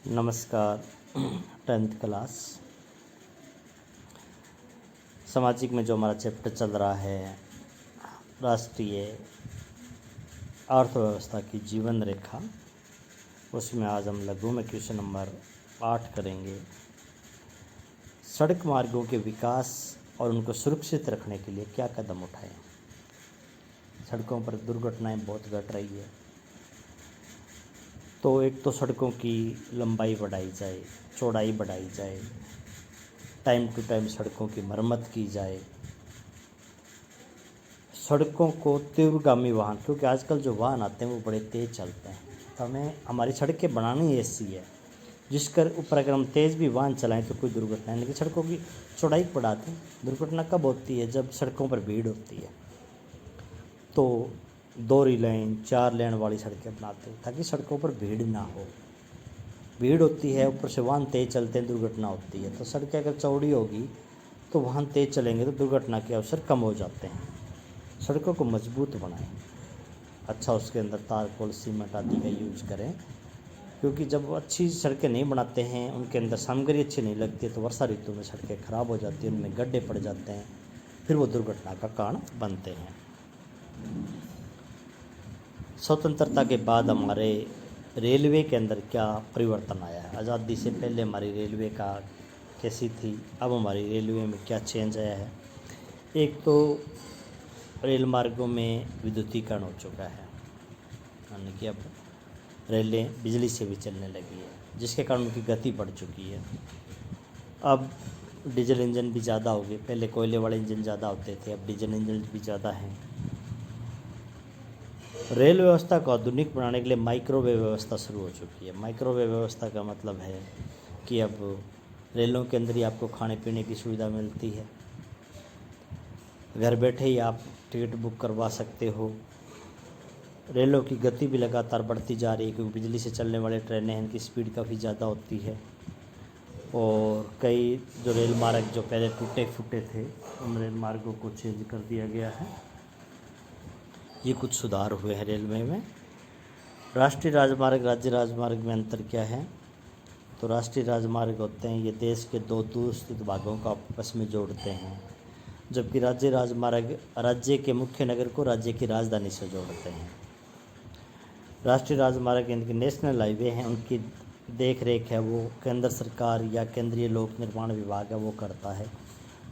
नमस्कार। 10th class सामाजिक में जो हमारा चैप्टर चल रहा है राष्ट्रीय अर्थव्यवस्था की जीवन रेखा, उसमें आज हम लघु में क्वेश्चन नंबर 8 करेंगे। सड़क मार्गों के विकास और उनको सुरक्षित रखने के लिए क्या कदम उठाएं। सड़कों पर दुर्घटनाएं बहुत घट रही है, तो एक तो सड़कों की लंबाई बढ़ाई जाए, चौड़ाई बढ़ाई जाए, टाइम टू टाइम सड़कों की मरम्मत की जाए, सड़कों को तीव्रगामी वाहन, क्योंकि आजकल जो वाहन आते हैं वो बड़े तेज़ चलते हैं, तो हमें हमारी सड़कें बनानी ऐसी है जिसके ऊपर अगर हम तेज़ भी वाहन चलाएं तो कोई दुर्घटना नहीं। लेकिन सड़कों की चौड़ाई बढ़ा दें। दुर्घटना कब होती है? जब सड़कों पर भीड़ होती है, तो 2 लेन 4 लेन वाली सड़कें बनाते हैं ताकि सड़कों पर भीड़ ना हो। भीड़ होती है, ऊपर से वाहन तेज़ चलते हैं, दुर्घटना होती है। तो सड़कें अगर चौड़ी होगी तो वाहन तेज़ चलेंगे तो दुर्घटना के अवसर कम हो जाते हैं। सड़कों को मजबूत बनाएं, अच्छा उसके अंदर तारकोल सीमेंट आदि का यूज करें, क्योंकि जब अच्छी सड़कें नहीं बनाते हैं, उनके अंदर सामग्री अच्छी नहीं लगती तो वर्षा ऋतु में सड़कें ख़राब हो जाती हैं, उनमें गड्ढे पड़ जाते हैं, फिर वो दुर्घटना का कारण बनते हैं। स्वतंत्रता के बाद हमारे रेलवे के अंदर क्या परिवर्तन आया है? आज़ादी से पहले हमारी रेलवे का कैसी थी, अब हमारी रेलवे में क्या चेंज आया है? एक तो रेल मार्गों में विद्युतीकरण हो चुका है, यानी कि अब रेलें बिजली से भी चलने लगी है, जिसके कारण उनकी गति बढ़ चुकी है। अब डीजल इंजन भी ज़्यादा हो गए, पहले कोयले वाले इंजन ज़्यादा होते थे, अब डीजल इंजन भी ज़्यादा हैं। रेल व्यवस्था को आधुनिक बनाने के लिए माइक्रोवेव व्यवस्था शुरू हो चुकी है। माइक्रोवेव व्यवस्था का मतलब है कि अब रेलों के अंदर ही आपको खाने पीने की सुविधा मिलती है, घर बैठे ही आप टिकट बुक करवा सकते हो। रेलों की गति भी लगातार बढ़ती जा रही है, क्योंकि बिजली से चलने वाले ट्रेनें हैं, इनकी स्पीड काफ़ी ज़्यादा होती है। और कई जो रेल मार्ग जो पहले टूटे फूटे थे, उन रेल मार्गों को चेंज कर दिया गया है। ये कुछ सुधार हुए हैं रेलवे में। राष्ट्रीय राजमार्ग राज्य राजमार्ग में अंतर क्या है? तो राष्ट्रीय राजमार्ग होते हैं, ये देश के 2 दूर स्थित भागों को आपस में जोड़ते हैं, जबकि राज्य राजमार्ग राज्य के मुख्य नगर को राज्य की राजधानी से जोड़ते हैं। राष्ट्रीय राजमार्ग इनके नेशनल हाईवे हैं, उनकी देख रेख है वो केंद्र सरकार या केंद्रीय लोक निर्माण विभाग है वो करता है,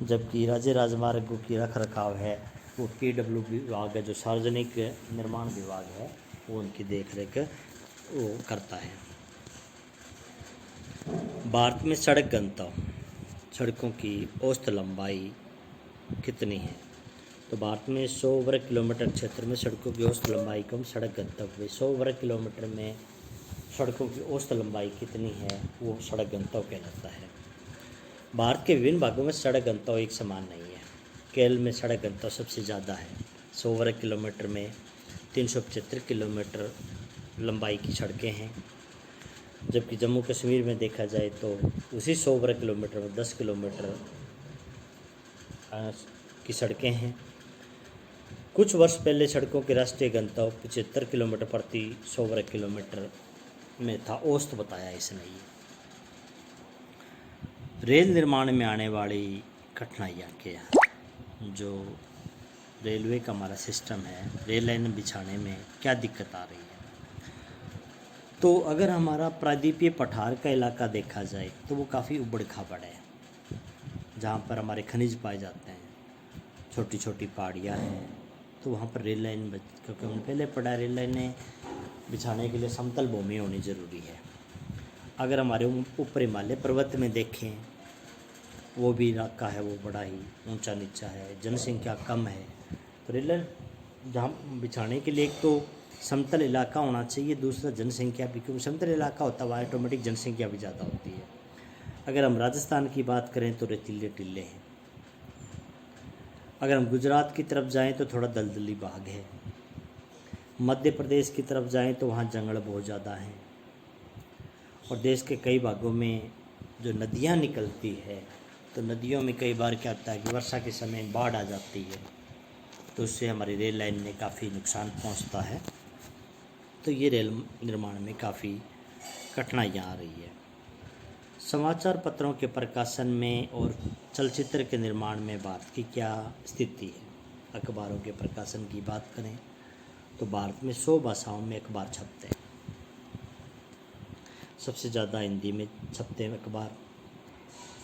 जबकि राज्य राजमार्गों की रख रखाव है वो PW विभाग है, जो सार्वजनिक निर्माण विभाग है, वो उनकी देख रेख वो करता है। भारत में सड़क घनत्व, सड़कों की औसत लंबाई कितनी है? तो भारत में 100 वर्ग किलोमीटर क्षेत्र में सड़कों की औसत लंबाई को हम सड़क घनत्व, 100 वर्ग किलोमीटर में सड़कों की औसत लंबाई कितनी है वो सड़क घनत्व कहलाता है। भारत के विभिन्न भागों में सड़क घनत्व एक समान नहीं है। केरल में सड़क घनत्व सबसे ज़्यादा है, 100 वर्ग किलोमीटर में 375 किलोमीटर लंबाई की सड़कें हैं, जबकि जम्मू कश्मीर में देखा जाए तो उसी 100 वर्ग किलोमीटर में 10 किलोमीटर की सड़कें हैं। कुछ वर्ष पहले सड़कों के राष्ट्रीय घनत्व 75 किलोमीटर प्रति 100 वर्ग किलोमीटर में था, औसत बताया इसने। रेल निर्माण में आने वाली कठिनाइयाँ क्या हैं? जो रेलवे का हमारा सिस्टम है, रेल लाइन बिछाने में क्या दिक्कत आ रही है? तो अगर हमारा प्रायद्वीपीय पठार का इलाका देखा जाए तो वो काफ़ी उबड़ खाबड़ है, जहाँ पर हमारे खनिज पाए जाते हैं, छोटी छोटी पहाड़ियाँ हैं, तो वहाँ पर रेल लाइन क्योंकि हमने पहले पढ़ा, रेल लाइनें बिछाने के लिए समतल भूमि होनी ज़रूरी है। अगर हमारे ऊपर हिमालय पर्वत में देखें, वो भी इलाका है वो बड़ा ही ऊंचा नीचा है, जनसंख्या कम है, तो रेल लाइन जहाँ बिछाने के लिए एक तो समतल इलाका होना चाहिए, दूसरा जनसंख्या भी, क्योंकि समतल इलाका होता है ऑटोमेटिक जनसंख्या भी ज़्यादा होती है। अगर हम राजस्थान की बात करें तो रेतीले टिल्ले हैं, अगर हम गुजरात की तरफ जाएं तो थोड़ा दलदली भाग है, मध्य प्रदेश की तरफ जाएं तो वहाँ जंगल बहुत ज़्यादा हैं, और देश के कई भागों में जो नदियाँ निकलती है तो नदियों में कई बार क्या होता है कि वर्षा के समय बाढ़ आ जाती है, तो उससे हमारी रेल लाइन में काफ़ी नुकसान पहुंचता है। तो ये रेल निर्माण में काफ़ी कठिनाइयाँ आ रही है। समाचार पत्रों के प्रकाशन में और चलचित्र के निर्माण में भारत की क्या स्थिति है। अखबारों के प्रकाशन की बात करें तो भारत में 100 भाषाओं में अखबार छपते हैं। सबसे ज़्यादा हिंदी में छपते हैं अखबार,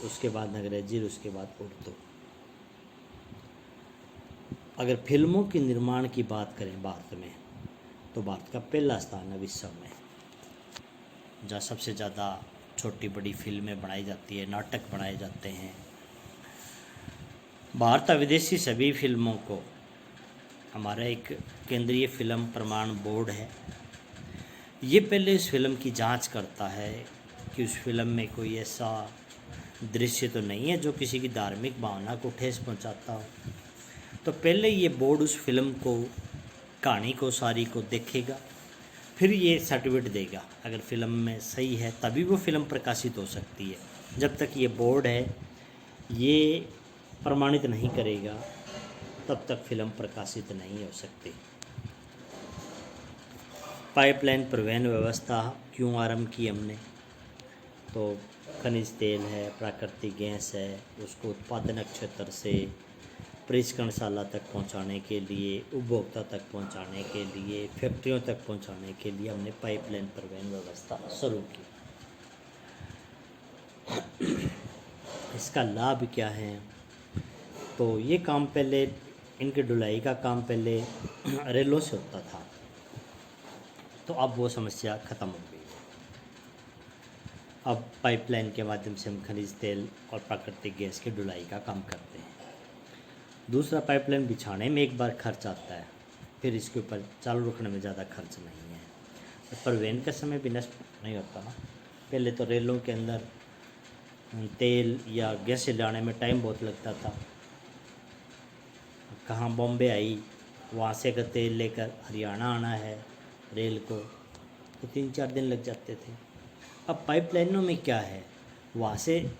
उसके बाद अंग्रेजी, उसके बाद उर्दू। अगर फिल्मों के निर्माण की बात करें भारत में तो भारत का पहला स्थान है विश्व में, जहाँ सबसे ज़्यादा छोटी बड़ी फिल्में बनाई जाती है, नाटक बनाए जाते हैं। भारत विदेशी सभी फिल्मों को, हमारा एक केंद्रीय फिल्म प्रमाण बोर्ड है, ये पहले इस फिल्म की जांच करता है कि उस फिल्म में कोई ऐसा दृश्य तो नहीं है जो किसी की धार्मिक भावना को ठेस पहुंचाता हो। तो पहले ये बोर्ड उस फिल्म को, कहानी को सारी को देखेगा, फिर ये सर्टिफिकेट देगा। अगर फिल्म में सही है तभी वो फिल्म प्रकाशित हो सकती है। जब तक ये बोर्ड है ये प्रमाणित नहीं करेगा तब तक फिल्म प्रकाशित नहीं हो सकती। पाइपलाइन परिवहन व्यवस्था क्यों आरंभ की हमने? तो खनिज तेल है, प्राकृतिक गैस है, उसको उत्पादन क्षेत्र से परिष्करणशाला तक पहुंचाने के लिए, उपभोक्ता तक पहुंचाने के लिए, फैक्ट्रियों तक पहुंचाने के लिए हमने पाइपलाइन परिवहन व्यवस्था शुरू की। इसका लाभ क्या है? तो ये काम पहले, इनके ढुलाई का काम पहले रेलों से होता था, तो अब वो समस्या ख़त्म हो गई है। अब पाइपलाइन के माध्यम से हम खनिज तेल और प्राकृतिक गैस की ढुलाई का काम करते हैं। दूसरा, पाइपलाइन बिछाने में एक बार खर्च आता है, फिर इसके ऊपर चालू रखने में ज़्यादा खर्च नहीं है। तो परिवहन का समय भी नष्ट नहीं होता ना। पहले तो रेलों के अंदर तेल या गैस ले आने में टाइम बहुत लगता था। कहाँ बॉम्बे आई, वहाँ से अगर तेल लेकर हरियाणा आना है रेल को, तो 3-4 दिन लग जाते थे। अब पाइपलाइनों में क्या है, वहाँ से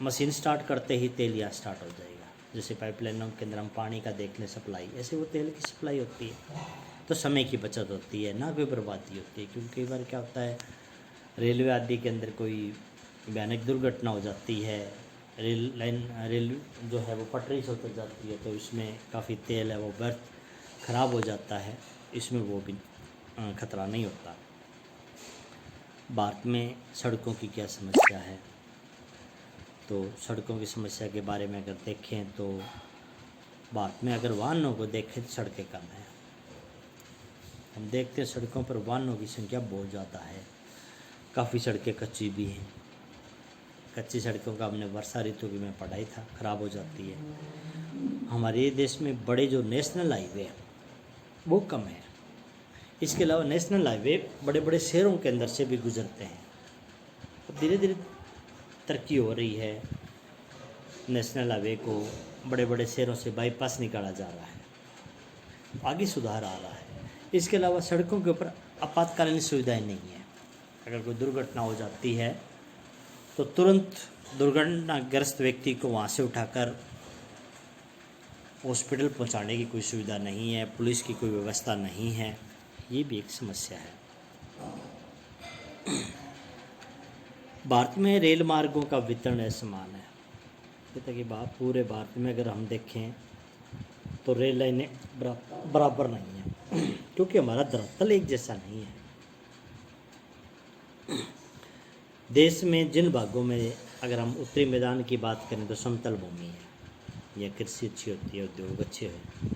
मशीन स्टार्ट करते ही तेल यहाँ स्टार्ट हो जाएगा। जैसे पाइपलाइनों के अंदर हम पानी का देख लें सप्लाई, ऐसे वो तेल की सप्लाई होती है। तो समय की बचत होती है, ना कोई बर्बादी होती है। क्योंकि कई बार क्या होता है, रेलवे आदि के अंदर कोई भयानक दुर्घटना हो जाती है, रेल जो है वो पटरी से उतर जाती है, तो इसमें काफ़ी तेल है वो बर्थ खराब हो जाता है, इसमें वो भी खतरा नहीं होता। भारत में सड़कों की क्या समस्या है? तो सड़कों की समस्या के बारे में अगर देखें तो भारत में अगर वाहनों को देखें तो सड़कें कम हैं। हम देखते हैं सड़कों पर वाहनों की संख्या बहुत ज़्यादा है, काफ़ी सड़कें कच्ची भी हैं। कच्ची सड़कों का हमने वर्षा ऋतु की में पढ़ाई था, ख़राब हो जाती है। हमारे देश में बड़े जो नेशनल हाईवे हैं वो कम है। इसके अलावा नेशनल हाईवे बड़े बड़े शहरों के अंदर से भी गुजरते हैं। अब धीरे धीरे तरक्की हो रही है, नेशनल हाईवे को बड़े बड़े शहरों से बाईपास निकाला जा रहा है, आगे सुधार आ रहा है। इसके अलावा सड़कों के ऊपर आपातकालीन सुविधाएं नहीं है। अगर कोई दुर्घटना हो जाती है तो तुरंत दुर्घटनाग्रस्त व्यक्ति को वहाँ से उठाकर हॉस्पिटल पहुँचाने की कोई सुविधा नहीं है, पुलिस की कोई व्यवस्था नहीं है। ये भी एक समस्या है। भारत में रेल मार्गों का वितरण असमान है। जैसे कि पूरे भारत में अगर हम देखें तो रेल लाइनें बराबर नहीं है, क्योंकि हमारा धरातल एक जैसा नहीं है। देश में जिन भागों में अगर हम उत्तरी मैदान की बात करें तो समतल भूमि है, या कृषि अच्छी होती है, उद्योग अच्छे हैं।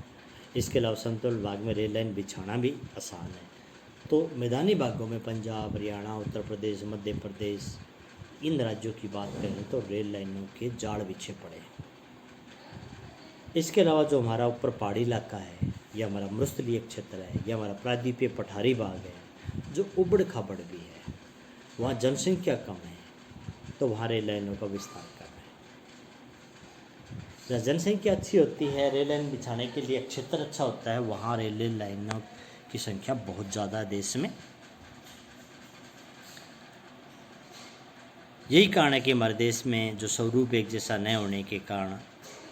इसके अलावा समतल भाग में रेल लाइन बिछाना भी आसान है। तो मैदानी भागों में पंजाब, हरियाणा, उत्तर प्रदेश, मध्य प्रदेश, इन राज्यों की बात करें तो रेल लाइनों के जाड़ बिछे पड़े हैं। इसके अलावा जो हमारा ऊपर पहाड़ी इलाका है, या हमारा मरुस्थलीय क्षेत्र है, या हमारा प्रायद्वीपीय पठारी भाग है, जो उबड़ खाबड़ भी है, वहाँ जनसंख्या कम है, तो वहाँ रेल लाइनों का विस्तार करना है। जहाँ जनसंख्या अच्छी होती है, रेल लाइन बिछाने के लिए क्षेत्र अच्छा होता है, वहाँ रेल लाइनों की संख्या बहुत ज़्यादा है देश में। यही कारण है कि हमारे देश में जो स्वरूप एक जैसा न होने के कारण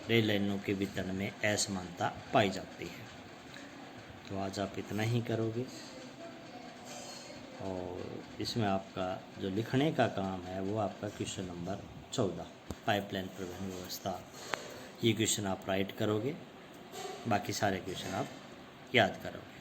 रेल लाइनों के वितरण में असमानता पाई जाती है। तो आज आप इतना ही करोगे। और इसमें आपका जो लिखने का काम है वो आपका क्वेश्चन नंबर 14 पाइपलाइन प्रबंधन व्यवस्था, ये क्वेश्चन आप राइट करोगे, बाकी सारे क्वेश्चन आप याद करोगे।